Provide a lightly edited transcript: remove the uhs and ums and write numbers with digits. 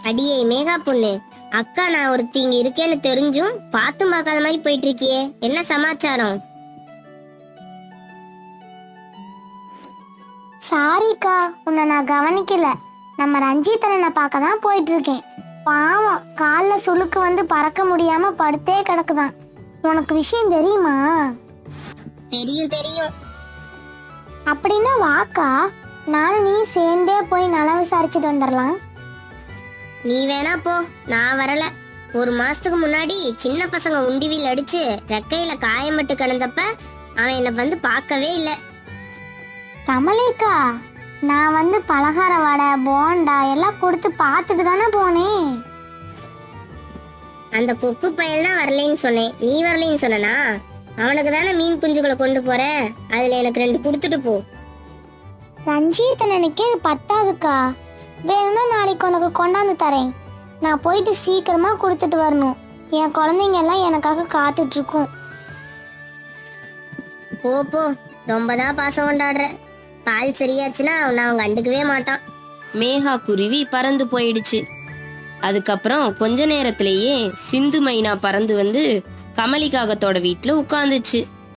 அடியே மேகா பொண்ணு, அக்கா நான் ஒருத்தி இங்க இருக்கேன்னு தெரிஞ்சும் பார்த்தும் பார்க்காத மாதிரி போயிட்டு இருக்கியே, என்ன சமாச்சாரம்? சாரிக்கா, உன்னை நான் கவனிக்கல. நம்ம ரஞ்சித்தனை பார்க்க தான் போயிட்டு இருக்கேன். பாவம், காலில் சுளுக்கு வந்து பறக்க முடியாம படுத்தே கிடக்குதான். உனக்கு விஷயம் தெரியுமா? தெரியும் தெரியும். அப்படின்னா வாக்கா, நானும் நீ சேர்ந்தே போய் நல விசாரிச்சுட்டு வந்துடலாம். நீ வேணா போ, நான் வரல. ஒரு மாசத்துக்கு முன்னாடி சின்ன பசங்க உண்டிவில் அடிச்சு ரெக்கையில காயம்பட்டு கிடந்தப்ப அவன் என்னை வந்து பார்க்கவே இல்லை. கமலிக்கா, நான் வந்து பலகார வடை போண்டா எல்லாம் கொடுத்து பார்த்துட்டு தானே போனேன். அந்த கொக்கு பையன் தான் வரலைன்னு சொன்னேன், நீ வரலைன்னு சொன்னா? அவனுக்கு தானே மீன் குஞ்சுகளை கொண்டு போற, அதுல எனக்கு 2 கொடுத்துட்டு போ. ரஞ்சித்தனனுக்கே இது பத்தாதுக்கா. வேணும்னா நாளைக்கு உனக்கு கொண்டாந்து தரேன். நான் போயிட்டு சீக்கிரமா கொடுத்துட்டு வரணும். என் குழந்தைங்க எல்லாம் எனக்காக காத்துட்டு இருக்கும். போ போ, ரொம்ப தான் பாசம் கொண்டாடுற. கால் சரியாச்சுன்னா அவன் அவன் கண்டுக்கவே மாட்டான். மேகா குருவி பறந்து போயிடுச்சு. அதுக்கப்புறம் கொஞ்ச நேரத்திலேயே சிந்து மைனா பறந்து வந்து கமலி காகத்தோட வீட்டில் உட்காந்துச்சு.